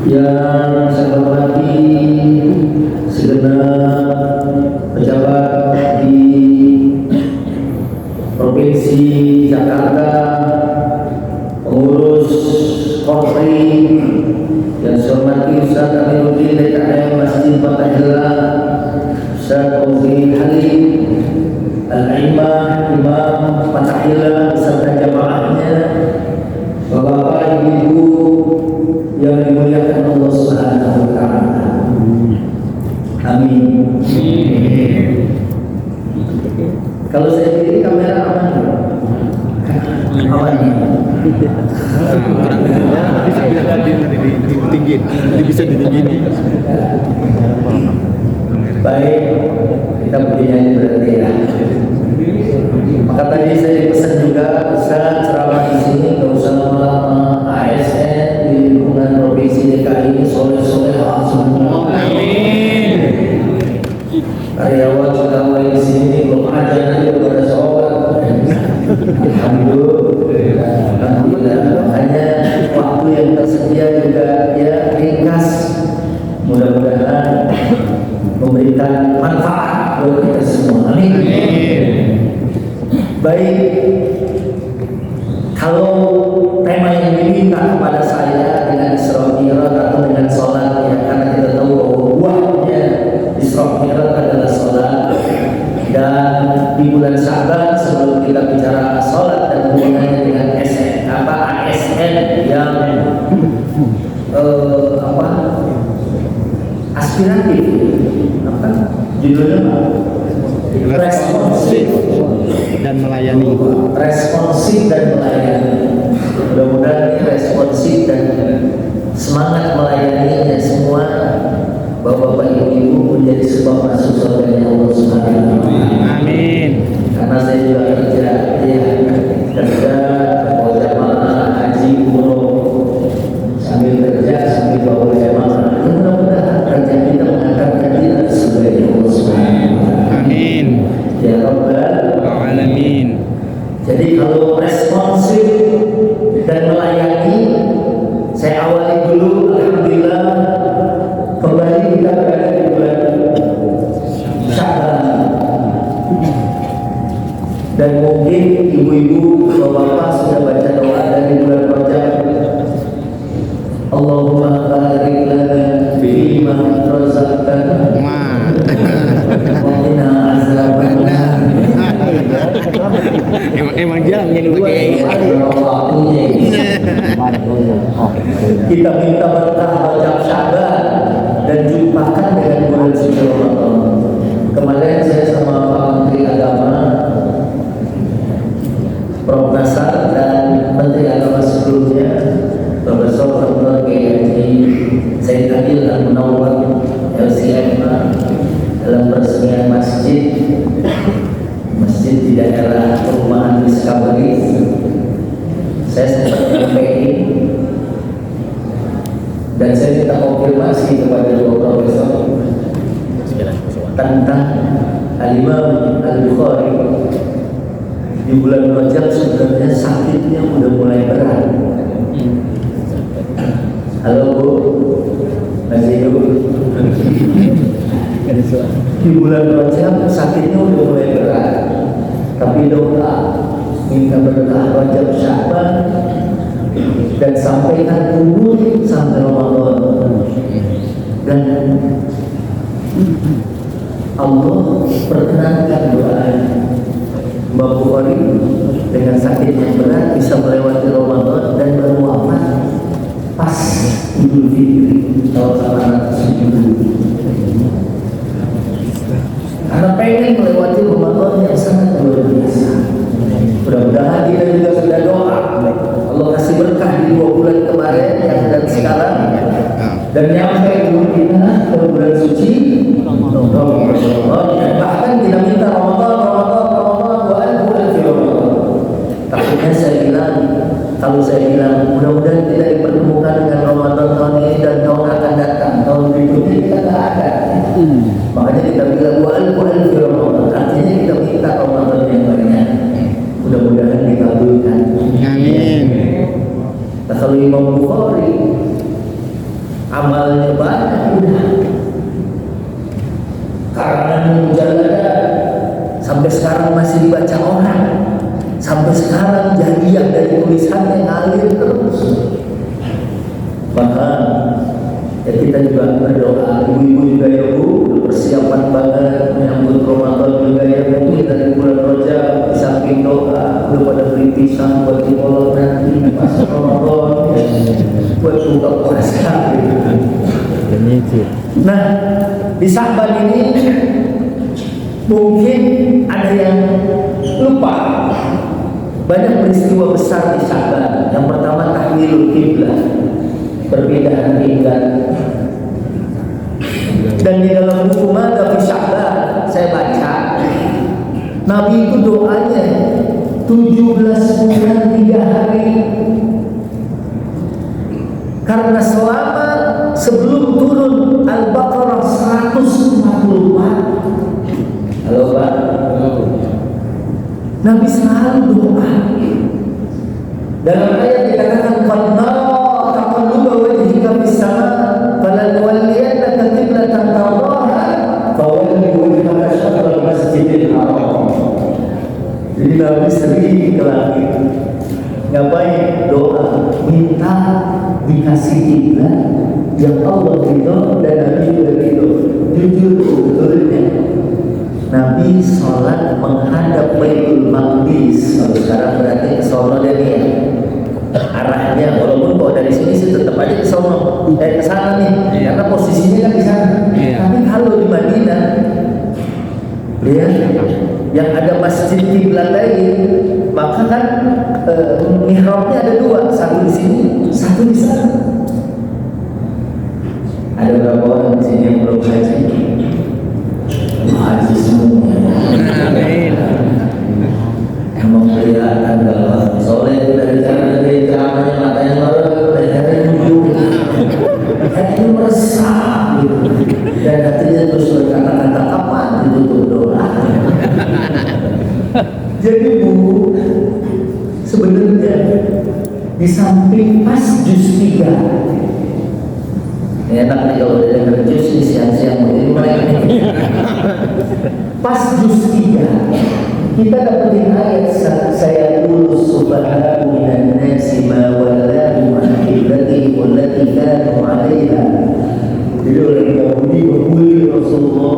Yang saya hormati segenap pejabat di Provinsi Jakarta, pengurus Korpri, yang saya hormati Ustaz Aminuddin DKM Masjid Fathahillah, Ustaz Fauzi Halim, Al-Imam Imam Fathahillah beserta jamaahnya, Bapak-bapak, Ibu yang dimuliakan Allah Subhanahu wa taala. Amin. Kalau saya pilih kamera aman. Aman. Bisa ditinggiin. Baik, kita punya berarti ya. Maka tadi saya pesan juga Ustaz ceramah di sini nggak usah lama ASN di lingkungan provinsi DKI ini soleh-soleh semua. Amin. Karyawan pegawai di sini belum ada nanti pada sholat. Alhamdulillah. Makanya waktu yang tersedia juga ya ringkas. Mudah-mudahan memberikan manfaat buat kita semua. Amin. Baik, kalau tema yang diminta kepada saya dengan Isra Mi'raj atau dengan sholat ya, karena kita tahu bahwa buahnya Isra Mi'raj adalah sholat, dan di bulan Sya'ban sebelum kita bicara sholat dan hubungannya dengan ASN yang aspiratif, apa judulnya? Responsif dan melayani. Responsif dan melayani. Mudah-mudahan responsif dan semangat melayaninya semua Bapak-bapak Ibu menjadi sebab masuk surga Allah Subhanahu wa taala. Amin. Karena saya juga kerja bawa jamaah haji umroh, sambil kerja sambil bawa jamaah. Mudah-mudahan kerja kita mengantarkan kita ke surga Allah Subhanahu wa taala. Amin. Ya Rabbal Alamin. Jadi kalau responsif dan melayani, saya awali dulu. Alhamdulillah kembali kita berada di bulan Sya'ban, dan mungkin ibu-ibu, bapak-bapak sudah baca doa dari bulan Rajab. Allahumma barik lana fi ma razaqtana wa qina azabannar. Emang jarang jadi kita minta berkah Rajab Sya'ban dan jumpakan dengan bulan suci Ramadan. Kemarin saya sama Pak Menteri Agama, Prof. Nasar, dan Menteri Agama sebelumnya, Profesor Dr. Kiai Said Adil Al-Munawwar LCM, dalam peresmian masjid di daerah perumahan Discovery. Saya sempat menyampaikan dan saya minta konfirmasi kepada dua profesor tentang Al-Imam Al-Bukhari. Di bulan Rajab sebenarnya sakitnya udah mulai berat. Halo Bu, masih Bu. Di bulan Rajab sakitnya udah mulai berat, tapi doa minta berkah Rajab Sya'ban dan sampaikan umur sampai Ramadan, dan Allah perkenankan doa Mbak Bukhari dengan sakit yang berat bisa melewati Ramadan dan berwafat pas Idul Fitri tahun 870. Karena pengen melewati Ramadan yang sangat luar biasa. Mudah-mudahan kita juga sudah doa Allah kasih berkah di 2 bulan kemarin yang dan sekarang, dan nyampe dulu kita ke bulan suci Ramadan, dan bahkan kita minta Ramadan takutnya kalau saya bilang mudah-mudahan kita dipertemukan dengan Ramadan tahun ini dan tahun akan datang, tahun berikutnya kita nggak ada. Makanya kita bilang bulan Ramadan, artinya kita minta Ramadan yang banyak. Mudah-mudahan dikabulkan. Amin. Nah, kalau Imam Bukhari amalnya banyak udah. Karangan mujalladah sampai sekarang masih dibaca orang. Sampai sekarang jadiah dari tulisannya ngalir terus. Maka ya kita juga berdoa, ibu-ibu juga ya Bu, persiapan banget menyambut Ramadan juga ya mungkin dari bulan Rajab, di samping doa udah pada beli pisang buat dikolok nanti pas Ramadan buat buka puasa gitu. Nah di Sya'ban ini mungkin ada yang lupa banyak peristiwa besar di Sya'ban. Yang pertama tahwilul kiblat, perbedaan kiblat. Dan di dalam buku Mada fi Sya'ban saya baca Nabi itu doanya 17 bulan 3 hari. Karena selama sebelum turun Al-Baqarah 144. Halo Pak. Nabi selalu doa. Dalam ayat dikatakan qadna taqalluba wajhika fis sama' falanwalliyannaka qiblatan tardaha fawalli wajhaka syatral masjidil haram. Jadi Nabi sering ke langit. Ngapain? Doa, minta dikasih kiblat yang Allah ridho dan Nabi juga ridho. Jujur betulnya Nabi sholat menghadap Baitul Maqdis. Kalau sekarang berarti ke sono dan ya arahnya, walaupun kalau dari sini sih tetap aja ke sono, ke sana nih, karena posisinya kan di sana. Tapi kalau di Madinah, ya, yang ada masjid kiblat lagi, maka kan mihrabnya ada dua, satu di sini, satu di sana. Ada berapa orang di sini yang belum haji? Haji semua. Emang kelihatan kalau soleh dari ceramahnya matanya baru dari cara duduk, hatinya meresap gitu, dan hatinya terus berkata-kata kapan ditutup doa. Jadi Bu, sebenarnya di samping pas juz 3 enak nih kalau udah denger juz nih siang-siang ini mereka pas juz 3 kita dapetin ayat saya dulu subhanahu minan nasi ma wallahu an qiblatihim allati kanu 'alaiha. Jadi orang Yahudi berbuli Rasulullah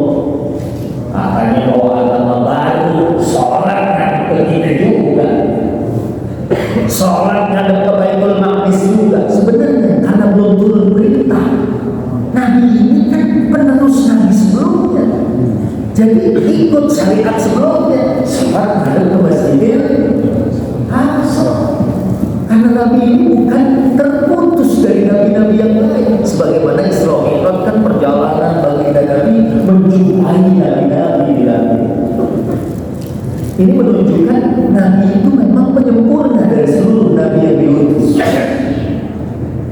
katanya bahwa agama baru sholat kan begitu juga, sholat ngadep ke Baitul Maqdis juga. Sebenarnya karena belum turun perintah. Nabi ini kan penerus Nabi sebelumnya, jadi ikut syariat sebelumnya. Sholat ngadep ke Masjidil Aqsa. Karena Nabi ini bukan terputus dari nabi-nabi yang lain. Sebagaimana Isra Mi'raj kan perjalanan baginda Nabi menjumpai nabi-nabi di langit. Ini menunjukkan Nabi itu memang penyempurna dari seluruh Nabi yang diutus.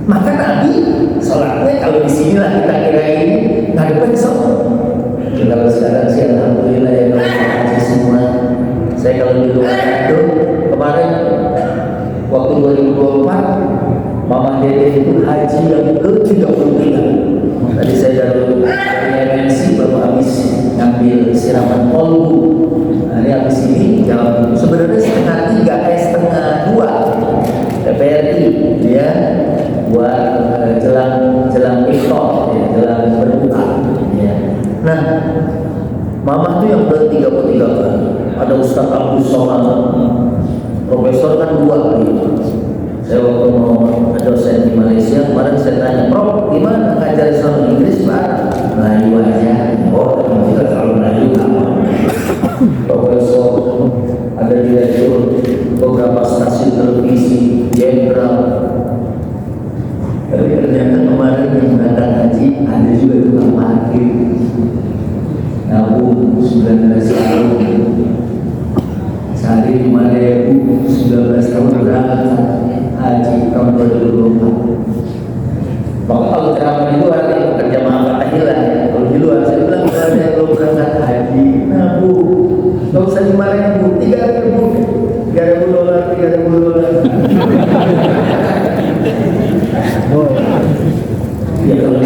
Maka Nabi sholatnya kalau di sinilah kita kirain ngadepnya ke sana. Kalau sekarang sih alhamdulillah ya haji semua. Saya kalau di luar itu kemarin waktu 2024 Mama Dede itu haji yang ke-33. Tadi saya dari MNC baru habis ngambil siraman kolbu. Nah, ini habis ini jam sebenarnya setengah 2 TPRI ya buat jelang iftar ya, jelang berbuka ya. Nah Mama tuh yang ke-33 kali. Ada Ustaz Abdul Somad, profesor kan 2 gitu. Saya waktu mau dosen di Malaysia kemarin saya tanya, Prof gimana ngajar Islam Inggris Pak? Melayu aja. Oh kita selalu Melayu apa? Profesor ada direktur beberapa stasiun televisi jenderal. Tapi ternyata kemarin yang datang haji ada juga tukang parkir. Nabung 19 tahun, sehari 5.000, 19 tahun berangkat haji tahun 2024. Maka kalau ceramah itu artinya pekerja maaf tahlilan ya. Kalau di luar saya bilang kalau ada yang belum berangkat haji, nabung, nggak usah 5.000, 3.000, $3.000. Ya kalau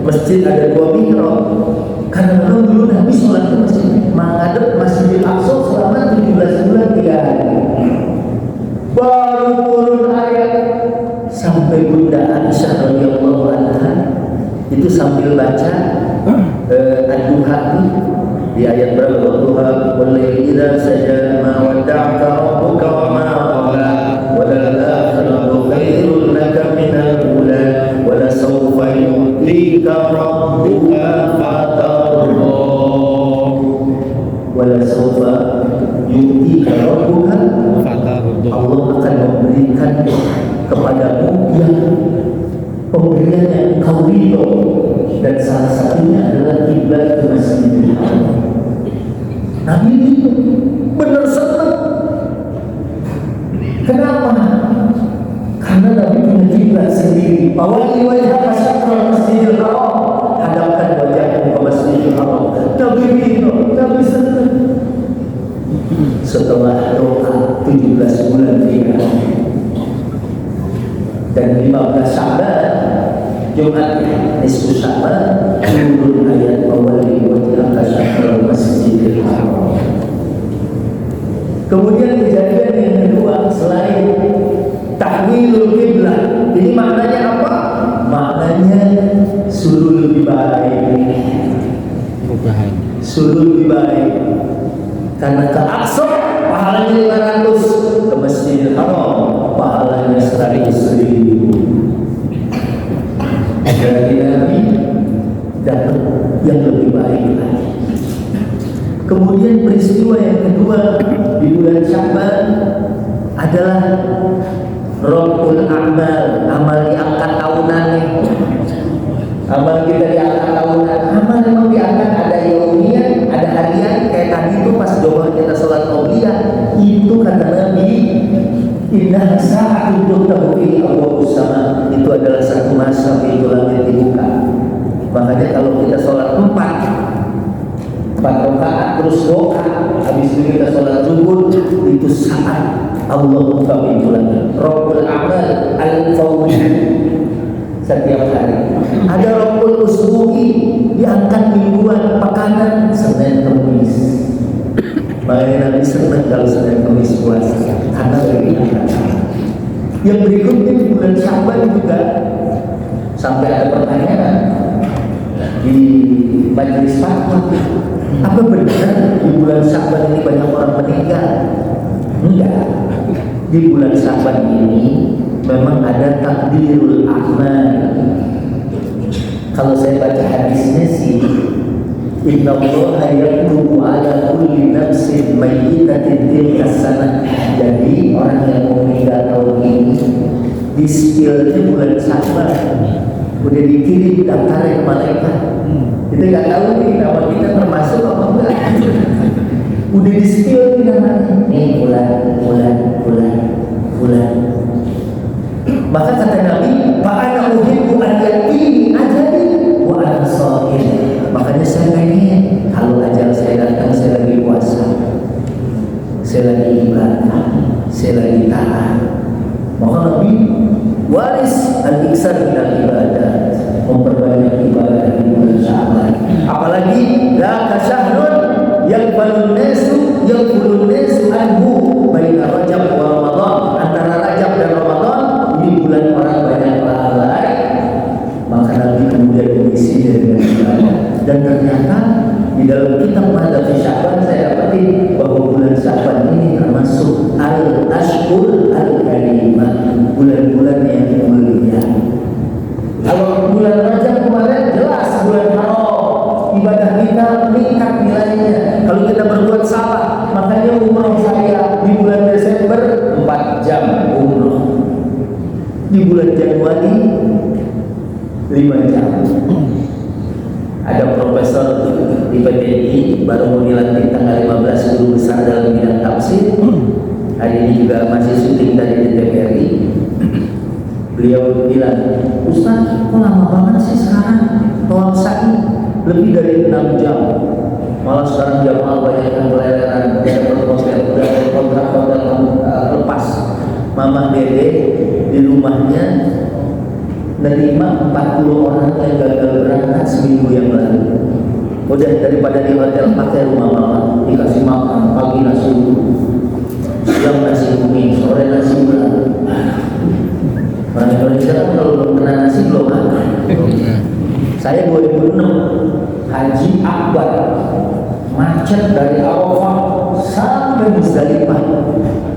masjid ada 2 mihrab. Karena memang dulu Nabi sholat di masjid menghadap Masjidil Aqsa selama 17 bulan 3 hari. Baru turun ayat sampai Bunda Aisyah radhiyallahu anha itu sambil baca Ad-Duha di ayat berapa? Ad-Duha wal laili idza saja ma wadda'aka rabbuka wa ma qala wal akhiratu khairun laka minal ula wa la sawfa yu'tika rabbuka fatarda wa la sawfa yu'tika rabbuka fatarda. Allah akan memberikan kepadamu yang pemberian yang kau ridho, dan salah satunya adalah kiblat ke Masjidil Haram. Nabi itu benar senang. Kenapa? Karena Nabi punya kiblat sendiri. Awali wajah masyarakat Masjidil Haram, hadapkan wajahmu ke Masjidil Haram. Nabi ridho, Nabi senang. Setelah doa 17 bulan 3 dan 15 Sya'ban, Jumat nisfu Sya'ban, turun ayat awali wajhaka syatral Masjidil Haram. Kemudian kejadian yang kedua selain tahwilul qiblah, ini maknanya apa? Maknanya suruh lebih baik. Suruh lebih baik. Karena ke Aqsa pahalanya 500, ke Masjidil Haram pahalanya 100.000. Dari Nabi dapat yang lebih baik lagi. Kemudian peristiwa yang kedua di bulan Sya'ban adalah Rabbul Amal, amal diangkat tahunan. Amal kita diangkat tahunan. Amal memang diangkat, ada yaumiyah, ada harian. Kayak tadi itu pas doa kita sholat qabliyah, itu kata Nabi, inna sa'atu tuftahu fihi abwaabus sama. Itu adalah satu masa pintu langit dibuka. Makanya kalau kita sholat 4 rakaat terus doa, habis itu kita sholat zuhur, itu saat Allah buka pintu langit. Rabbul Amal al-Fawwi setiap hari. Ada Rabbul Usbu'i, diangkat mingguan, pekanan, Senin Kamis. Makanya Nabi senang kalau Senin Kamis puasa, karena dari yang berikutnya di bulan Sya'ban juga sampai ada pertanyaan di majelis fatwa, apa benar di bulan Sya'ban ini banyak orang meninggal? Enggak. Di bulan Sya'ban ini memang ada takdirul amal. Kalau saya baca hadisnya sih, Inna Allah yaktubu ala kulli nafsin mayyitatin tilka sanah. Jadi orang yang mau meninggal tahun ini di spill-nya bulan Sya'ban udah dikirim daftarnya ke malaikat. Kita nggak tahu nih nama kita termasuk apa enggak. Udah di spill nih namanya. Nih bulan. Maka kata Nabi, fa'ana uhibbu an ya'tini ajali wa ana sha'im. Makanya saya pengen kalau ajal saya datang, saya lagi puasa, saya lagi ibadah, saya lagi taat. Maka Nabi waris al-iksar minal ibadah, memperbanyak ibadah di bulan Sya'ban. Apalagi la kasyahrun yaqbalun nasu anhu baina Rajab wa Ramadan. Antara Rajab dan Ramadan ini bulan orang banyak lalai. Maka Nabi kemudian mengisi dengan ibadah. Dan ternyata di dalam kitab Madhab Sya'ban saya dapati bahwa bulan Sya'ban ini termasuk al-ashhur al-karimah, bulan-bulan yang mulia. Kalau bulan Rajab kemarin jelas bulan haram, ibadah kita meningkat nilainya. Kalau kita berbuat salah, makanya umroh saya di bulan Desember 4 jam umroh, di bulan Januari 5 jam. Ada profesor di PTI baru mau dilantik tanggal 15, guru besar dalam bidang tafsir. Hari ini juga masih syuting tadi di TVRI. Beliau bilang, Ustaz, kok lama banget sih sekarang tawaf sa'i? Lebih dari 6 jam. Malah sekarang jamaah banyak yang keleleran, udah kontrak lepas. Mama Dede di rumahnya 6 nerima 40 orang yang gagal berangkat seminggu yang lalu. Udah daripada di hotel pakai rumah mama, dikasih makan pagi nasi uduk, siang nasi kuning, sore nasi ulam. Orang Indonesia kan kalau belum kena nasi belum makan. Saya 2006 Haji Akbar, macet dari Arafah sampai Musdalifah.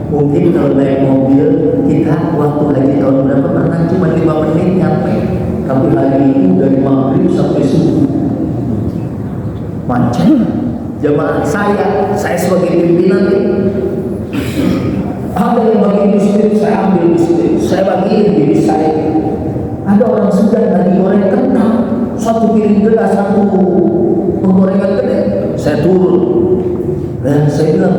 Mungkin kalau naik mobil kita waktu haji tahun berapa pernah cuma 5 menit nyampe, tapi hari itu dari maghrib sampai subuh macet. Jemaah saya sebagai pimpinan, ada yang bagi biskuit, saya ambil biskuit, saya bagiin diri saya. Ada orang Sudan lagi goreng kentang, satu piring gelas, satu penggorengan gede, saya turun dan saya bilang,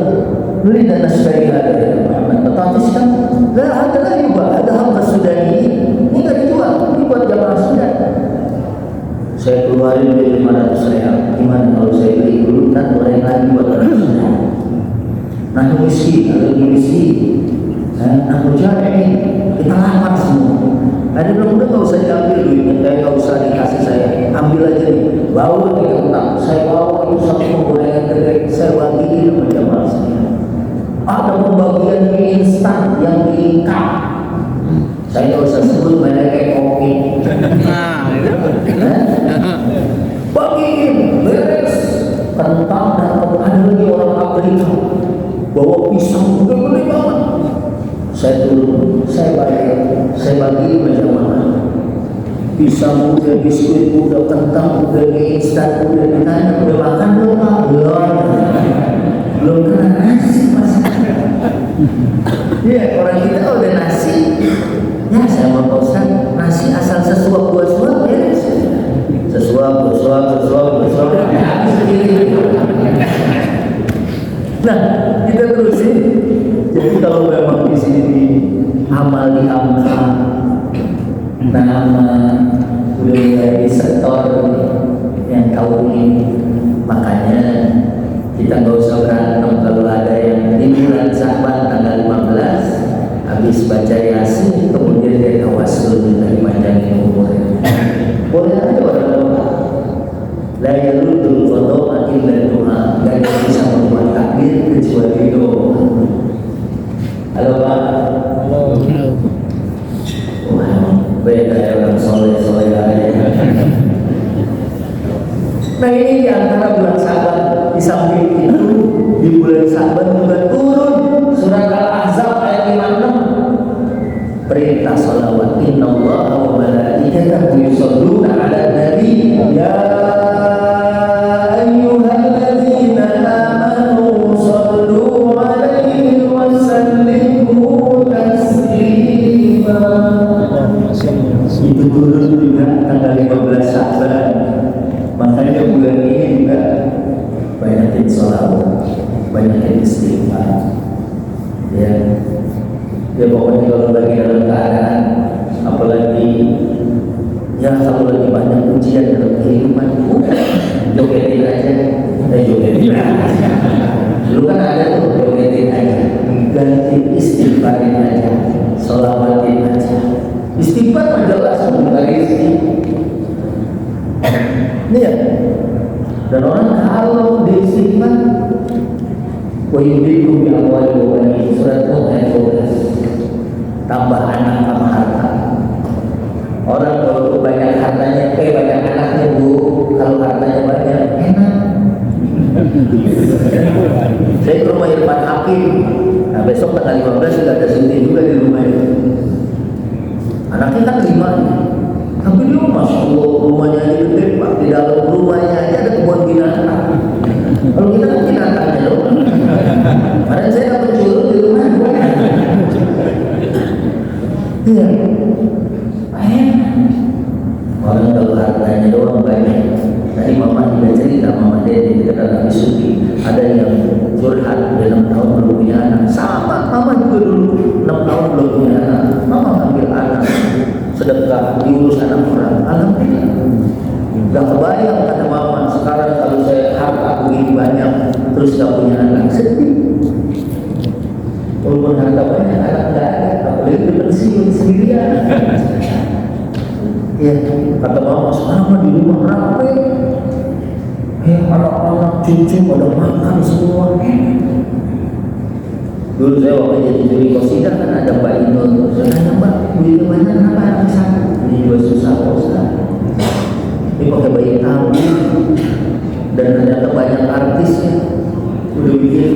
beli dan nasi dari ada ya Muhammad, tetapi sekarang ada lagi Pak, ada harga Sudan ini nggak dijual, ini buat jamaah Sudan. Saya keluarin dari 500 real. Gimana kalau saya beli dulu kan goreng lagi buat orang Sudan. Nah miskin, ada miskin. Nah cari kita lapar semua. Ada bilang udah nggak usah diambil duitnya, nggak usah dikasih saya, ambil aja nih, bawa di kentang, saya bawa itu satu penggorengan gede, saya bagiin sama jamaah saya. Ada pembagian mie instan yang diikat, saya nggak usah sebut merek kopi. Bagiin, beres. Kentang dapat, ada lagi orang Afrika bawa pisang gede banget. Saya turun, saya bayar, saya bagi berjamaah. Pisang udah, biskuit udah, kentang udah, mie instan udah, ditanya udah makan belum Pak? Belum kena nasi Mas. Iya, orang kita udah nasi. Ya saya mau Pak Ustaz, nasi asal sesuap dua suap ya. Sesuap. Nah, kita terusin. Jadi kalau memang di sini amal di angka, nama udah mulai disetor yang kau ini, makanya kita nggak usah berantem kalau ada yang di bulan Sya'ban tanggal 15 habis baca Yasin kemudian dia tawasul dari panjangin umurnya. Boleh aja orang-orang. La yaludul qadha illa doa, dan bisa membuat takdir kecuali doa. Halo Pak. Halo. Wah, beda ya orang soleh aja. Nah ini di antara bulan Sya'ban, di samping itu di bulan Sya'ban juga turun surat Al-Ahzab ayat 56. Perintah salawat, innallaha wa malaikatahu yusholluna 'alan nabi ya ayyuhalladzina amanu shallu 'alaihi wa sallimu taslima. Itu turun juga tanggal 15 Sya'ban. Makanya bulan ini juga banyakin sholawat, banyakin istighfar. Ya pokoknya kalau lagi dalam keadaan, apalagi ya kalau lagi banyak ujian dalam kehidupan, jogetin aja, jogetin aja. Dulu kan ada tuh jogetin aja, ganti istighfarin aja, sholawatin aja. Istighfar menjelas dari rezeki. Ini ya. Dan orang kalau diistighfar, wa yudikum bi amwali wa banin, surat Nuh ayat 12. Tambah anak sama harta. Orang kalau banyak hartanya, banyak anaknya Bu. Kalau hartanya banyak, enak. Saya ke rumah Irfan Hakim. Nah besok tanggal 15 sudah ada syuting juga di rumah itu. Anaknya kan 5. Tapi dia Masya Allah rumahnya aja gede Pak. Di dalam rumahnya aja ada kebun binatang. Kalau kita kan binatangnya doang. Karena saya dapat curut di rumah. Iya. Orang kalau hartanya doang banyak. Tadi mama tidak cerita, mama Dede kita lagi suki. Ada yang curhat dia 6 tahun belum punya anak. Sama, mama juga dulu 6 tahun belum punya anak. Mama ambil anak, sedekah, diurus anak orang. Alhamdulillah. Gak kebayang kata mama, sekarang kalau saya harta begini banyak, terus gak punya anak, sedih. Walaupun harta banyak, anak gak ada, apalagi pensiun sendirian. sama di rumah rapi. Anak-anak cucu pada makan semua. Dulu saya waktu jadi juri kosidah kan ada Mbak Inul. Saya tanya, Mbak, beli banyak kenapa anak satu? Ini juga susah Ustaz. Ini pakai bayi tamu dan ternyata banyak artisnya udah bikin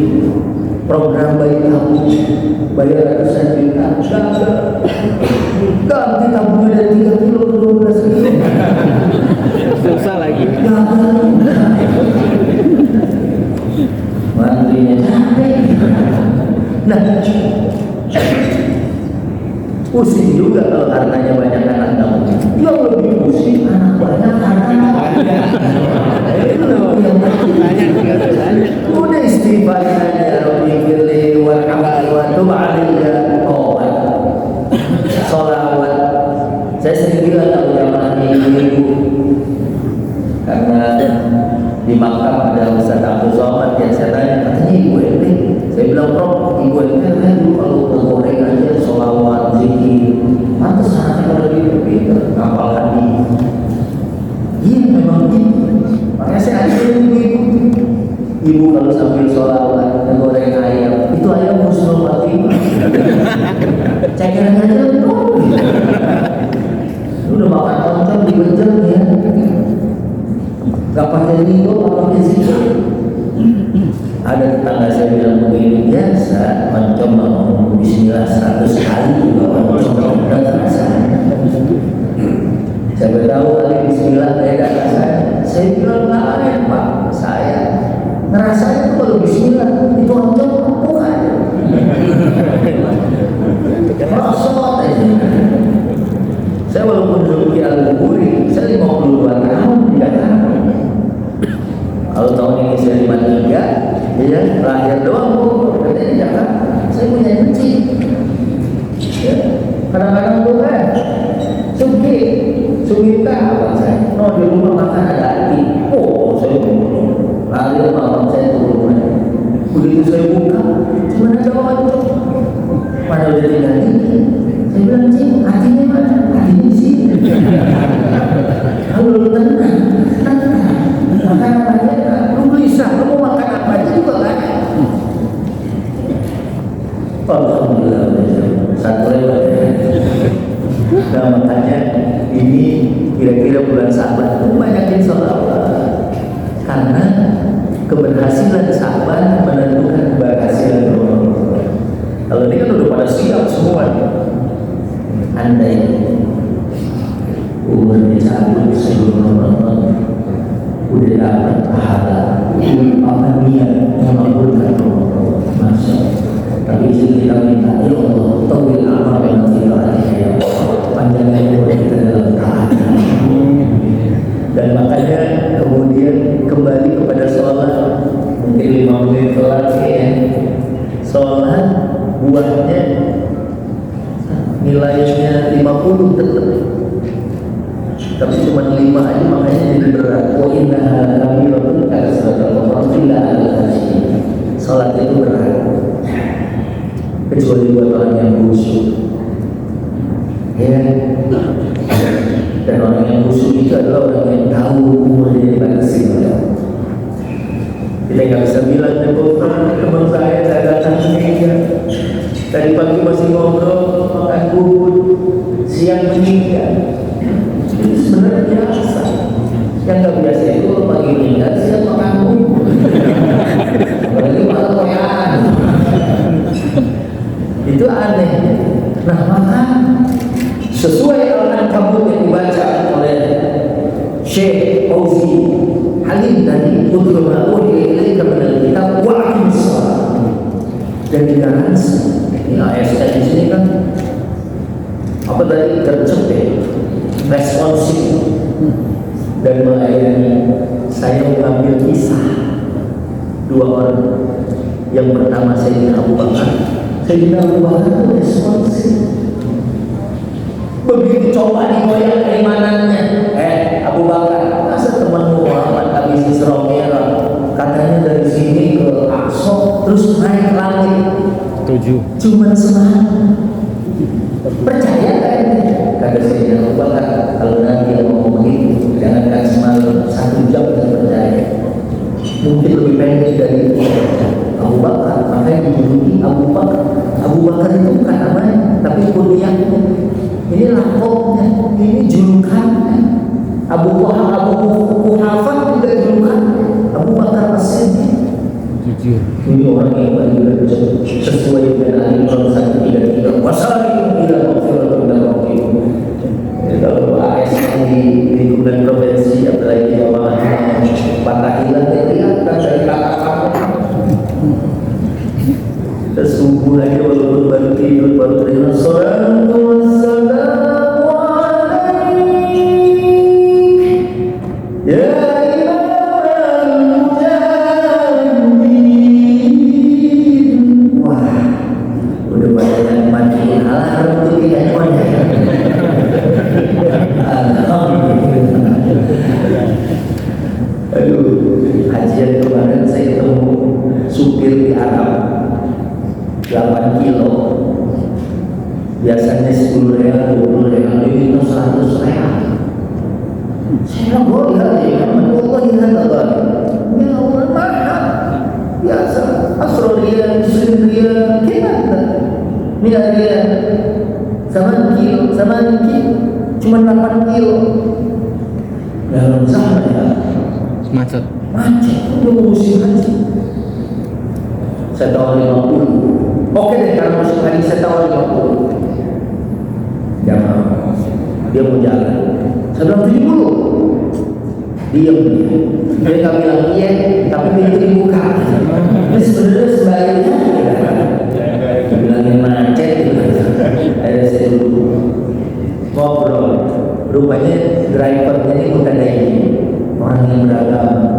program bayi tamu, bayar ratusan juta. Ganti tamunya dari 3 kilo ke 12 kilo. Susah lagi. Mantrinya capek. Nah, pusing juga kalau hartanya banyak anak kamu. Yang lebih pusing anak banyak harta. Itu yang banyak. Udah istighfar ya Rabbi firli warhamni wa tub alayya. Sholawat. Saya sering bilang kalau jamaah ibu, karena di makam ada Ustaz Abdul Somad yang saya tanya, katanya ibu ente. Saya bilang, Prof, ibu ente kan dulu kalau goreng aja sholawat, zikir, pantas anaknya kalau pinter, ngapal hadis. Iya memang gitu. Makanya saya ajarin ibu kalau sambil sholawat goreng ayam, itu ayam husnul khatimah. Cekeran aja udah makan oncom dibejer ya. Gak pakai ringo, gak pakai zikir. Ada tetangga saya bilang begini, biasa oncom ngomong bismillah 100 kali juga oncom udah terasa. Siapa tahu kali bismillah beda rasanya. Saya bilang lain Pak, saya ngerasanya tuh kalau bismillah itu oncom bukan. Merosot aja. Saya walaupun duduk di Al-Bukhari, saya 52 tahun di Jakarta. Kalau tahun ini saya 53, ya lahir doang Bu, katanya di Jakarta. Saya punya masjid. Ya, kadang-kadang tuh Sugita abang saya. No, di rumah makan ada hati. Oh, saya ngomong. Lari sama abang saya ke rumah. Begitu saya buka, cuma ada oncom. Pada udah tinggal ini. Saya bilang, Cing, hatinya mana? Hatinya di sini. Kalau lu tenang. Makan apa aja, lu gelisah, lu mau makan apa aja juga kan? Alhamdulillah, satu lewat ya. Nah makanya ini kira-kira bulan Sa'ban itu banyakin sholawat. Karena keberhasilan Sa'ban menentukan keberhasilan Ramadan. Kalau ini kan udah pada siap semua. Andai umurnya cabut sebelum Ramadan, udah dapat pahala, apa niat mengabulkan Ramadan, masya. Tapi kita minta, ya Allah, tawil amal yang kita ya panjangnya umur kita dalam taat. Dan makanya kemudian kembali kepada sholat, mungkin 5 menit telat ya. Sholat buahnya nilainya 50 tetap, tapi cuma 5 aja makanya jadi berat. Wa innaha kabiratun kasratul illa ala khashiyin. Salat itu berat, kecuali buat orang yang khusyuk. Ya, dan orang yang khusyuk itu adalah orang yang tahu umurnya dibatasi. Kita nggak bisa bilang teman saya datang meninggal. Tadi pagi masih ngobrol, makan bubur, siang meninggal. Itu sebenarnya biasa. Yang nggak biasa itu pagi meninggal, siang makan bubur. Berarti malah koyaan. Itu aneh. Nah maka sesuai Al-Ankabut yang dibaca oleh Syekh Fauzi Halim tadi, "Utlu ma uhiya ilaika minal kitab wa aqimis shalah." Dan digaransi. Ini ASN di sini kan apa tadi tercepet, responsif dan melayani. Saya mengambil kisah 2 orang. Yang pertama Sayyidina Abu Bakar. Sayyidina Abu Bakar itu responsif. Begitu coba digoyang keimanannya, Abu Bakar, masa temanmu Muhammad habis Isra Mi'raj, katanya dari sini ke Aqsa terus naik langit. 7. Cuma semalam. Percaya kan? Kata Sayyidina Abu Bakar, kalau nanti ngomong begitu, jangan Masyhuri Abu Bakar. Abu Bakar itu bukan namanya, tapi kunyahnya. Ini lakopnya, ini julukannya. Abu Kuhafah juga julukannya. Abu Bakar As-Siddiq. Jujur. Ini orang yang paling sesuai dengan Al-Imran 133. Wasari'u ila maghfiratin min rabbikum. Kalau ASN di kemudian provinsi apalagi Jawa Barat patah hilang kelihatan dari kata-kata. Sesungguh aja walaupun baru tidur baru terima salatu wassalamu alaik ya imam mujahidin. Wah, udah pada mati alarm tuh handphonenya. Aduh, kajian kemarin saya ketemu supir di Arab 8 kilo. Biasanya 10 real, 20 real, ini 100 real. Saya bilang, ya Allah, ya Allah, mahal. Biasa, Asroria, Sindria, gimana? Minaria, sama kilo, cuma 8 kilo. Dalam zaman ya, Macet. udah musim haji. Saya tahu 50. Oke deh, kalau musim haji saya tahu 50. Jangan, dia mau jalan. Saya bilang 70. Diam dia. Dia nggak bilang iya, tapi pintu dibuka. Ini sebenarnya sebaliknya. Bilangin macet. Ada saya dulu ngobrol. Rupanya drivernya ini bukan dari orang yang beragama.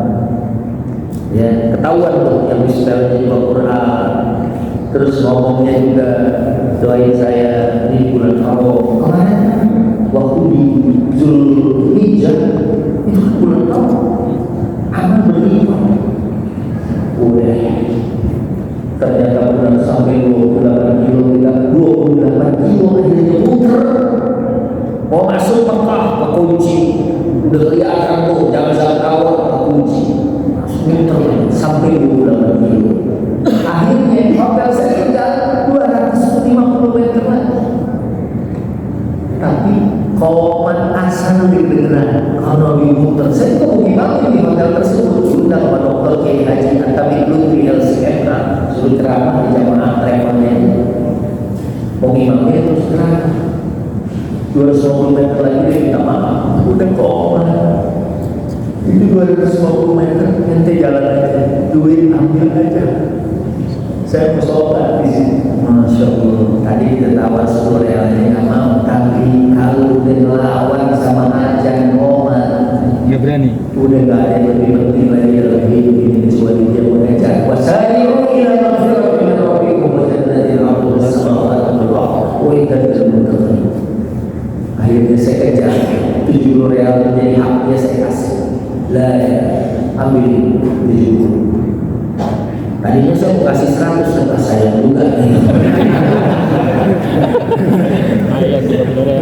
Ya, ketahuan tuh yang misalnya di Al-Quran. Terus ngomongnya juga doain saya di bulan Ramadan. Kemarin waktu di Zulhijjah itu kan bulan Ramadan. Aman beriman. Udah. Ternyata bulan sampai 28 kilo, 28 kilo akhirnya muter. Mau masuk Mekah ke kunci, udah kelihatan tuh jangan kawat ke kunci, muter sampai 28 kilo. Akhirnya hotel saya tinggal 250 meter lagi. Tapi koman asal didengar kalau dimuter. Saya tuh gimana di hotel tersebut sudah sama dokter Kiai Haji Antabi Lutfi LCMK suruh ceramah di jamaah travelnya. Mau gimana terus ceramah 250 meter lagi dia minta maaf, udah koma. Itu 250 meter ente jalan aja, duit ambil aja. Saya mau sholat di sini. Masya Allah, tadi kita tawar 10 real nggak mau, tapi kalau udah lawan sama ajan koma, Nggak berani. udah nggak ada yang lebih penting lagi dalam hidup ini kecuali dia mengejar. Wasari'u ila maghfiratin min rabbikum wa jannatin 'arduha as-samawati wal ardh uiddat lil muttaqin. Akhirnya saya kejar 70 real menjadi haknya saya kasih. Lah ya, ambil 70. Tadinya saya mau kasih 100, serta saya juga.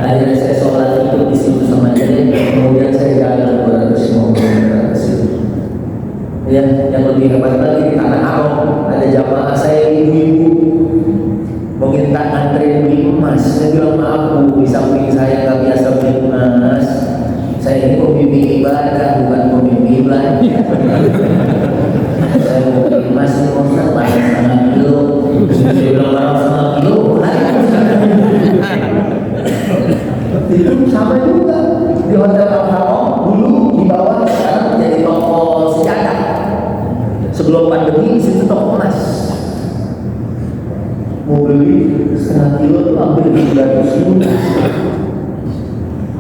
Akhirnya saya sholat itu di situ sama dia. Kemudian saya jalan 250 meter ke situ. Ya, yang lebih hebat lagi di Tanah Haram ada jamaah saya ibu-ibu mungkin tak antri beli emas. Saya bilang maaf Bu, di samping saya nggak biasa beli emas. Saya ini pembimbing ibadah, bukan pembimbing belanja. Saya mau beli emas ini Ustaz, mahal setengah kilo. Saya bilang mahal setengah kilo, itu sama juga di Hotel Al-Haram dulu di bawah, sekarang jadi toko sejadah. Sebelum pandemi di situ toko emas. Mau beli setengah kilo itu hampir 300.000.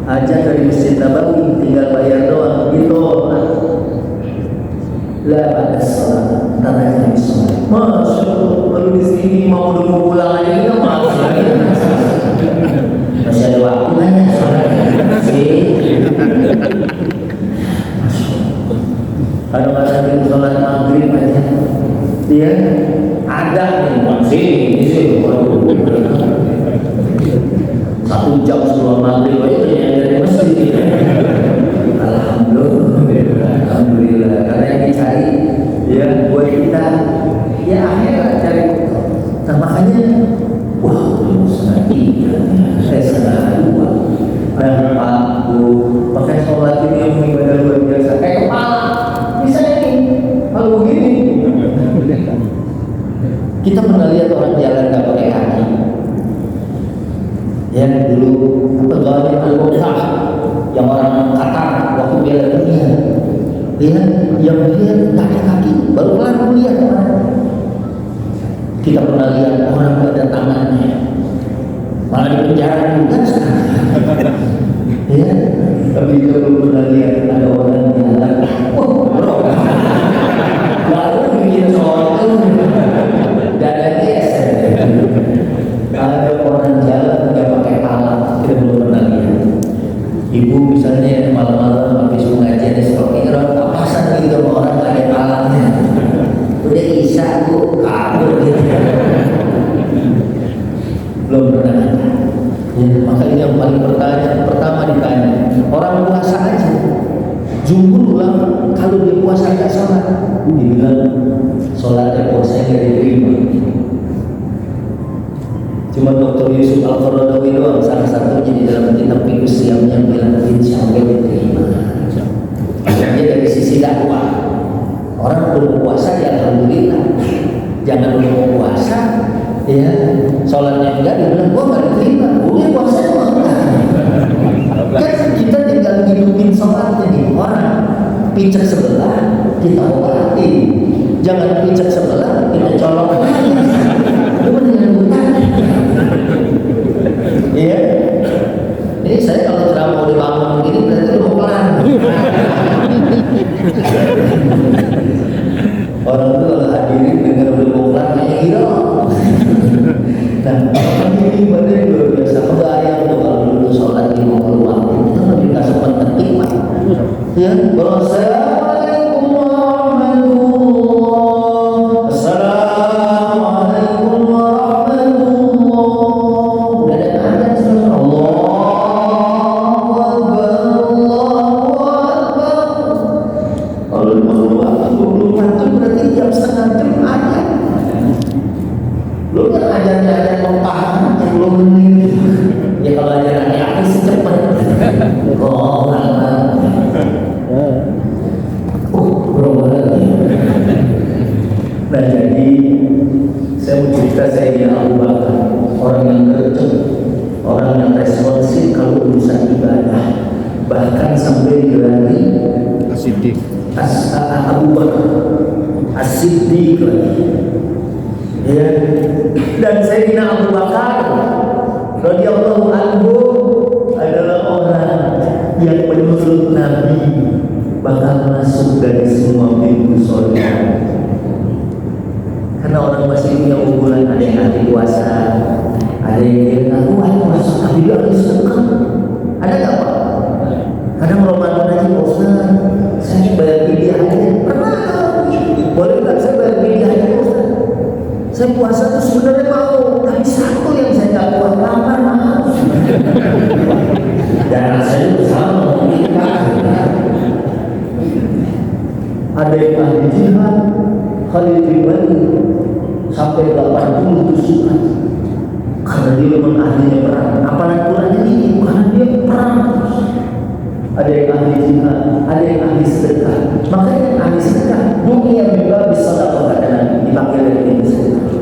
Aja dari Masjid Nabawi tinggal bayar doang gitu. Lah ada sholat, tanya di sholat. Masya Allah, kalau di sini mau nunggu pulang aja kita masih ada waktu nanya sholat. Kadang-kadang kita sholat maghrib aja, dia ada nih sini. 1 jam sebelum maghrib itu yang dari masjid. Alhamdulillah, karena yang dicari ya buat kita ya akhirat cari ya, yang dia kaki-kaki baru kelar kuliah. Kita pernah lihat orang pada tangannya malah di penjara juga sekarang. Ya, tapi kita belum pernah lihat ada orang yang bro, lalu bikin soal itu dada geser. Ada orang jalan nggak pakai pala, kita belum pernah lihat. Ibu misalnya malam-malam habis pengajian Istiqoroh, papasan gitu sama orang nggak ada palanya. Udah isya bu, kabur gitu. Belum pernah ada. Ya, makanya yang paling pertama ditanya orang puasa aja. Jumhur ulama kalau dia puasa nggak sholat, dibilang sholatnya puasa nggak diterima. Cuma Dr. Yusuf Al-Qaradawi doang salah satunya di dalam kitab Fiqh Siyam yang bilang insya Allah diterima. Makanya dari sisi dakwah orang belum puasa ya alhamdulillah. Jangan belum puasa ya sholatnya enggak dibilang gua nggak diterima. Boleh puasa gua enggak. Kan kita tinggal hidupin sholatnya nih orang picek sebelah kita obatin. Jangan picek sebelah kita colok lagi. Itu dengan bukan. Iya. Ini saya kalau ceramah mau dibangun begini berarti mau kelar. Orang itu kalau hadirin dengar udah mau kelar kayak gitu. Nah, ini ibadah luar biasa. Kebayang tuh kalau dulu sholat di mau keluar, kita lebih nggak sempat penting pak. Ya, Assalamualaikum warahmatullahi. Assalamualaikum warahmatullahi. Gak ada nada sebenarnya. Allahu Akbar, Allahu Akbar. Kalau mau apa? 24 jam berarti jam setengah jam aja. Lu kan ajarnya mempaham 10 menit. Ya kalau ajarannya apa sih cepet. Oh, lama. Bro lagi. Nah jadi saya mau cerita saya Abu Bakar, orang yang gercep, orang yang responsif kalau urusan ibadah, bahkan sampai digelari As-Siddiq. Abu Bakar As-Siddiq lagi. Ya. Dan Sayyidina Abu Bakar radhiyallahu anhu adalah orang yang menurut Nabi bakal masuk dari semua pintu surga. Karena orang masih punya unggulan, ada yang ahli puasa, ada yang ngaku ahli puasa, tapi dia ahli sedekah. Ada nggak pak? Kadang Ramadan aja Ustaz, saya bayar fidyah aja. Pernah? Boleh nggak saya bayar fidyah aja Ustaz? Saya puasa tuh sebenarnya mau, tapi satu yang saya nggak kuat lapar mahal. Dan saya itu sama mungkin ada yang ahli jihad, Khalid bin Walid sampai 80 tusukan karena dia memang ahlinya perang. Apalagi Qurannya ini karena dia perang. Ada yang ahli jihad, ada yang ahli sedekah. Makanya yang ahli sedekah dunia juga bisa dapat dan dipakai dari ini sedekah.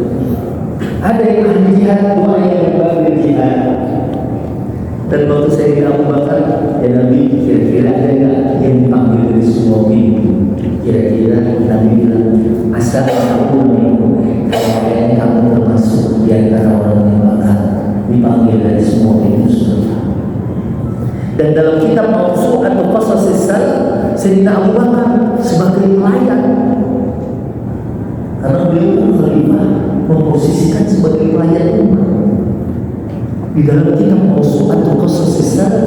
Ada yang ahli jihad, doa yang berbagai jihad. Dan waktu saya di Abu Bakar, ya Nabi kira-kira ada nggak yang dipanggil dari semua pintu? Kira-kira Nabi bilang, asal aku kayaknya kamu termasuk di antara orang yang bakal dipanggil dari semua pintu surga. Dan dalam kitab Mausu' atau Qasas As-Salaf, Sayyidina Abu Bakar sebagai pelayan, karena beliau khalifah memposisikan sebagai pelayan umat. Di dalam kitab Mausu' atau Qasas As-Salaf,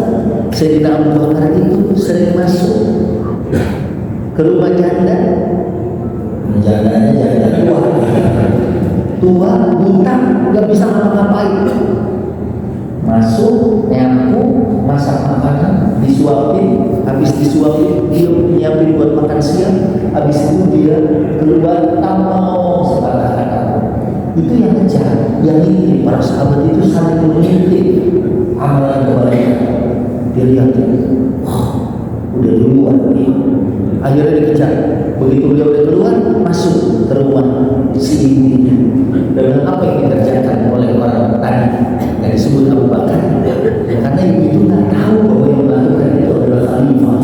Sayyidina Abu Bakar itu sering masuk ke rumah janda. Jandanya janda tua, buta, nggak bisa ngapa-ngapain. Masuk, nyapu, masak makanan, disuapin, habis disuapin dia nyiapin buat makan siang, habis itu dia keluar tanpa ngomong sepatah kata. Itu yang kejar, yang ini para sahabat itu saling mengintip amalan kebaikan. Dia lihat, wah, udah duluan nih. Akhirnya dikejar. Begitu dia udah keluar, masuk ke rumah si ibunya. Dengan apa yang dikerjakan oleh orang tadi yang disebut Abu Bakar? Karena ibu itu nggak tahu bahwa yang melakukan itu adalah khalifah.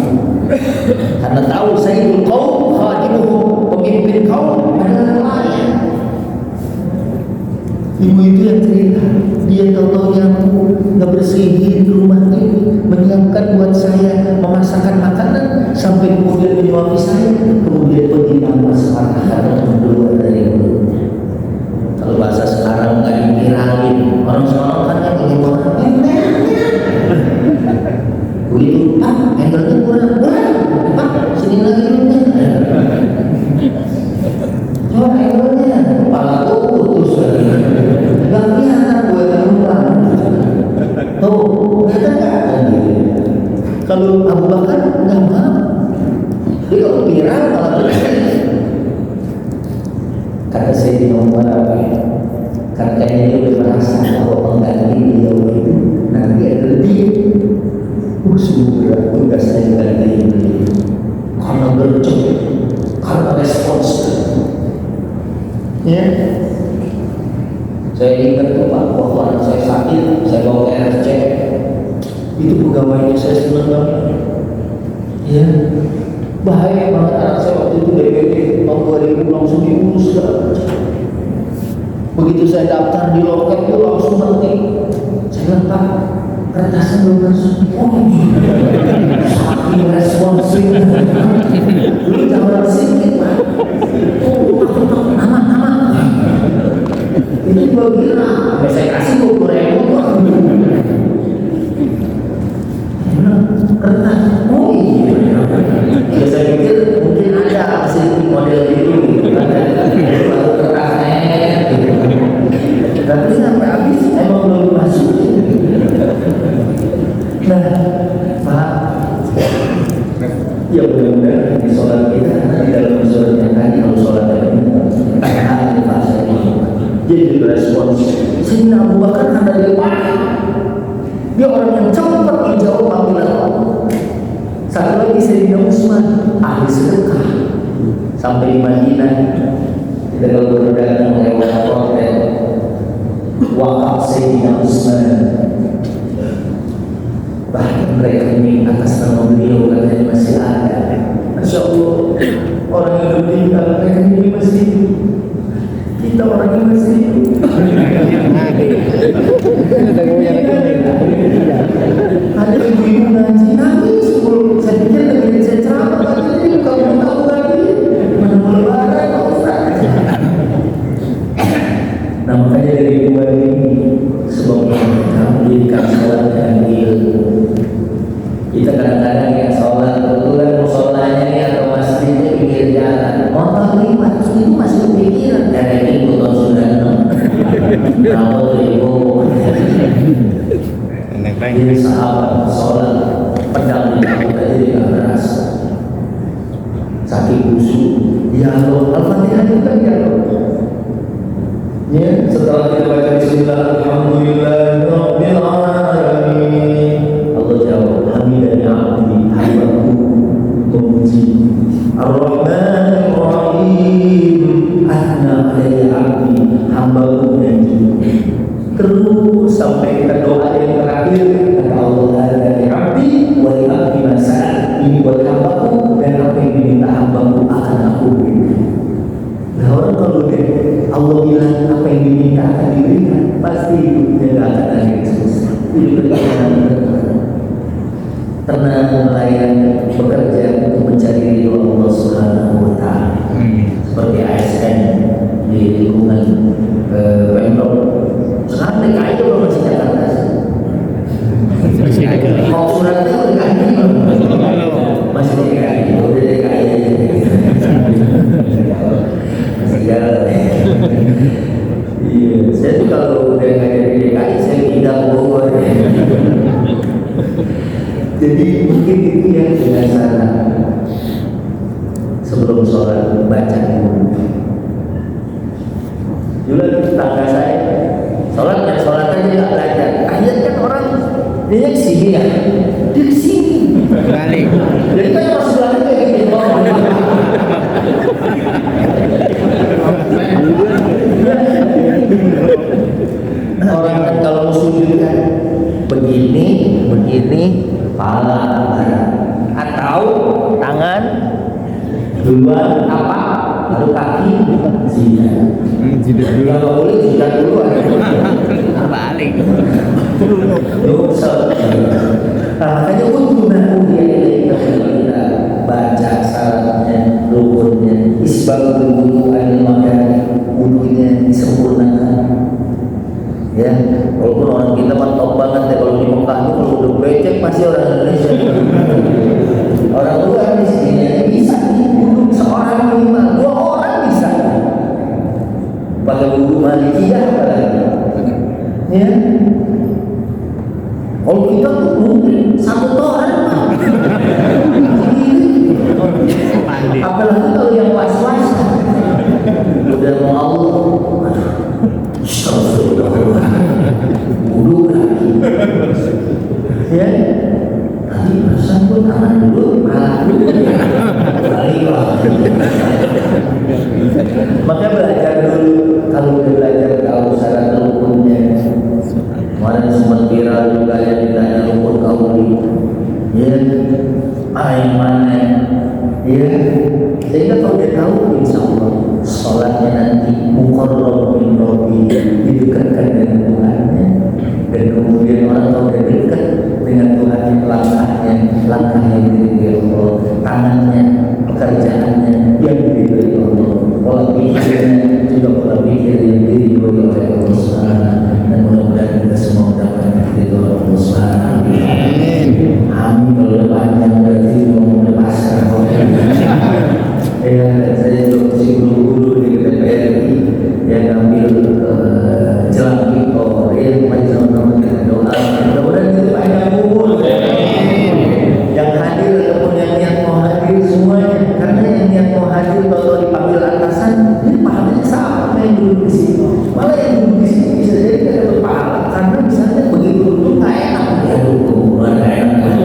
Karena tahu sayyidul qaum khadimuhum, pemimpin kaum adalah nelayan. Ibu itu yang cerita, dia tahu-tahu nggak bersihin di rumah ini, menyiapkan buat saya, memasakkan makanan sampai kemudian menyuapi saya, kemudian pergi tanpa sepatah keluar dari mulutnya. Kalau bahasa sekarang nggak dikirain, orang sekarang kan yang ingin orang begitu, handle-nya kurang, sini lagi dulunya. Coba handle-nya, kepala tuh putus lagi. Gak kelihatan gue terulang. Tuh, kelihatan gak? Kalau Abu Bakar nggak mau. Jadi kalau viral malah berarti. Kata Sayyidina Umar, katanya dia udah merasa bahwa pengganti beliau itu nanti adalah dia. Sungguh berat tugas saya ganti beliau. Karena gercep, karena respons. Ya. Saya ingat tuh Pak, waktu anak saya sakit, saya bawa ke RSC. Itu pegawainya saya senang banget. Ya, bahaya banget anak saya waktu itu DPD tahun 2000 langsung diurus segala macam. Begitu saya daftar di loket itu langsung penting. Saya bilang, Pak, kertasnya belum masuk. Oh, saking responsif. Dulu zaman sedikit Pak. Oh, nama. Itu baru kira, saya kasih 20.000 kertas. Oh iya. Ya saya pikir mungkin ada hasil model itu, baru kertasnya. Tapi sampai habis emang belum masuk. Nah, Pak, ya mudah-mudahan di sholat kita, di dalam sholat yang tadi kalau sholat yang benar, ada bahasa ini. Jadi respons Sayyidina Abu Bakar karena dia panik, dia orang yang cepat menjawab panggilan Allah. Satu lagi Sayyidina Utsman, ahli sedekah. Sampai di Madinah kita kalau berdagang lewat hotel, wakaf Sayyidina Utsman. Bahkan mereka ini atas nama beliau katanya masih ada. Masya Allah, orang yang meninggal mereka ini masih hidup. Kita orang yang masih hidup. Ada ibu-ibu ngaji nangis sebelum saya pikir dengan saya ceramah tadi ini kamu tahu lagi mana lebaran Pak Ustaz. Nah makanya dari dua ini sebab kita mendirikan sholat dengan ilmu. Kita kadang-kadang ya sholat kebetulan musholanya nih atau masjidnya pinggir jalan, motor lewat itu masih kepikiran dari itu tahun 96. Kalau ibu ini sahabat sholat pedang di kamu tadi tidak berasa sakit busuk dialog Al-Fatihah juga dialog ya setelah kita baca bismillah alhamdulillahirabbil alamin Allah jawab hamidani abdi hamdaku memuji ar-rahmanir rahim ahna alayya abdi hambaku memuji terus sampai kita doa yang terakhir kata Allah dari abdi wa li abdi masa ini buat hambaku dan apa yang diminta hambaku akan aku beri. Nah orang kalau Allah bilang apa yang diminta akan diberikan pasti hidupnya tidak akan ada yang susah. Hidupnya tenang melayani bekerja untuk mencari ridho Allah Subhanahu wa Ta'ala. Seperti ASN di lingkungan Pemprov. Sekarang DKI itu belum masih Jakarta sih. Mau suratnya udah DKI masih DKI, udah DKI aja. Masih jalan. Iya, saya tuh kalau udah nggak dari DKI saya pindah ke Bogor. Jadi mungkin itu yang dengan sana sebelum sholat baca dulu. Dulu tetangga saya sholat aja nggak belajar. Akhirnya kan orang dia ke sini ya, dia ke sini. Balik. Jadi kan masuk balik kayak gitu. Orang kan kalau sujud kan begini, pala atau tangan Duluan apa? Lalu kaki jidat. Jidat dulu. Kalau boleh jidat duluan. Balik. Dosa. Makanya untuk kita baca syaratnya, rukunnya, isbal wudu maka wudunya disempurnakan. Ya, walaupun orang kita mantap banget ya kalau di Mekah itu kalau udah becek masih orang Indonesia. Orang luar di sini bisa wudu seorang minimal, 2 orang bisa. Pakai wudu Malikiyah apalagi. Ya. Kalau kita tuh mungkin 1 orang. Apalagi kalau yang was-was udah mau Allah, astagfirullah, wudu lagi. Ya, tadi pasang pun tangan dulu, malah baliklah. Maka belajar dulu. Kalau udah belajar tahu syarat rukunnya. Kemarin sempat viral juga yang ditanya rukun kauli. Ya, yang mana? Ya, sehingga kalau dia tahu insya Allah sholatnya nanti muqarrab min Rabbi, didekatkan dengan Tuhannya, dan kemudian orang tahu dia dekat dengan Tuhannya, langkahnya diri Allah, tangannya, pekerjaannya yang diberi Allah, pola pikirnya juga pola pikir yang diberi oleh Allah Subhanahu. Dan mudah-mudahan kita semua mendapatkan ridho Allah Subhanahu. Amin. Kalau panjang berarti mau melepaskan. Ya, saya si guru-guru di TPRI yang ambil jelang itu, yang macam dengan doa. Mudah-mudahan kita panjang umur. Yang hadir ataupun yang niat mau hadir semuanya, karena yang niat mau hadir kalau dipanggil atasan, ini pahalanya sama yang dulu di sini. Malah yang dulu di sini bisa jadi tidak dapat pahala, karena misalnya begitu dulu nggak enak, ya dulu nggak enak.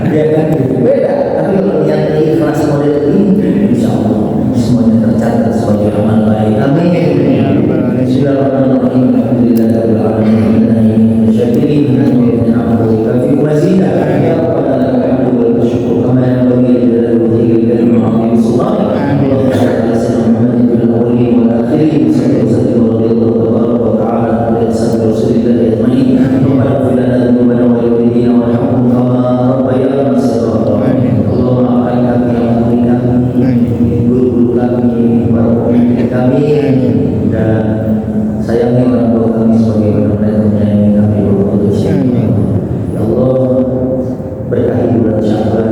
Ya kan beda. Tapi kalau niat ikhlas model ini, insya Allah semuanya tercatat sebagai amal baik. Amin. Bismillahirrahmanirrahim. Alhamdulillahirabbil alamin. Syakirin wa ni'matika fi mazidah. Ya rabbana lakal hamdu wal syukru kama yanbaghi li jalali wajhika al-karim wa 'azimi sultanik. Allahumma shalli ala sayyidina Muhammadin fil awwalin wal akhirin. Sallallahu wa ta'ala ala sayyidina Rasulillah ajma'in. Allahumma ighfir lana dhunubana wa li walidina warhamhum kama rabbayana shaghira. Allahumma maafkan kami, guru-guru kami, para pemimpin kami, dan sayangi orang tua kami sebagai benar-benar menyayangi kami. Ya Allah, berkahi bulan Sya'ban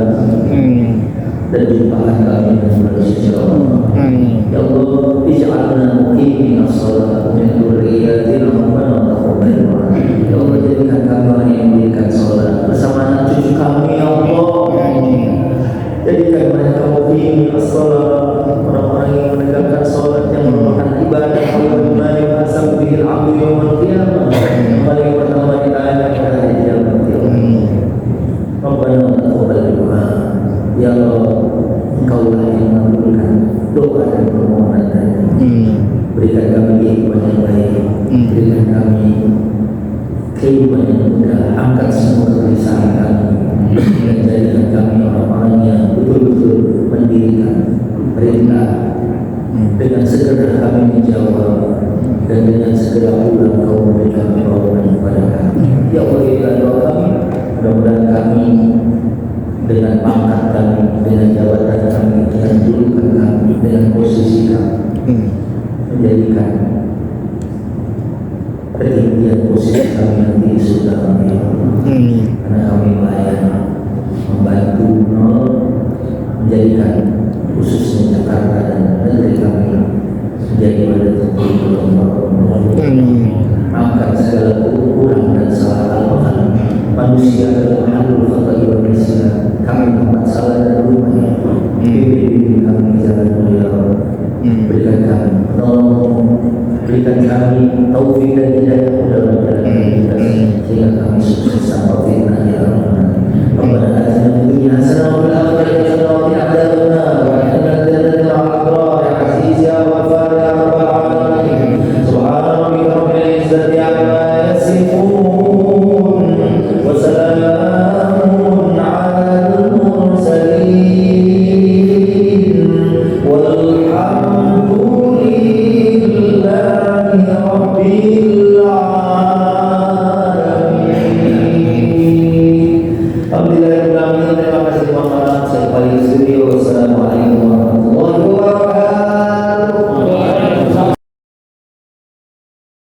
dan jumpakan kami dengan bulan suci Ramadan. Ya Allah, ij'alna muqimin as-shalah min dzurriyyatina rabbana wa taqabbal du'a. Ya Allah, jadikan kami orang yang mendirikan salat bersama anak cucu kami, ya Allah. Jadikan mereka muqimin as-shalah, orang-orang yang menegakkan salat yang merupakan ibadah Allah yang asal bihi al-'abdu yaumil qiyamah. Paling pertama ditanya pada hari kiamat. Rabbana wa taqabbal du'a. Ya Allah, Engkaulah yang mengabulkan doa dan permohonan kami. Berikan kami kehidupan yang baik, berikan kami kehidupan yang mudah, angkat semua kegelisahan kami, dan jadikan kami orang-orang yang betul-betul mendirikan perintah dengan segera kami menjawab, dan dengan segera pula Engkau memberikan pertolongan kepada kami. Ya Allah, berikan doa kami, mudah-mudahan kami dengan pangkat kami, dengan jabatan kami, dengan julukan kami, dengan posisi kami, menjadikan ketinggian posisi kami nanti di surga kami. Karena kami melayani, membantu, menjadikan khususnya Jakarta dan negeri kami menjadi pada tempat maafkan segala kekurangan dan salah kami. Manusia adalah makhluk khata'i wa nisyan. Kami membuat salah dan lupa, ya Allah. Bimbing kami jalan mulia, ya Allah. Berikan kami penolong, berikan kami taufik dan hidayah dalam jalan kita, sehingga kami sukses tanpa fitnah, ya Allah. Rabbana atina fid dunya hasanah wa fil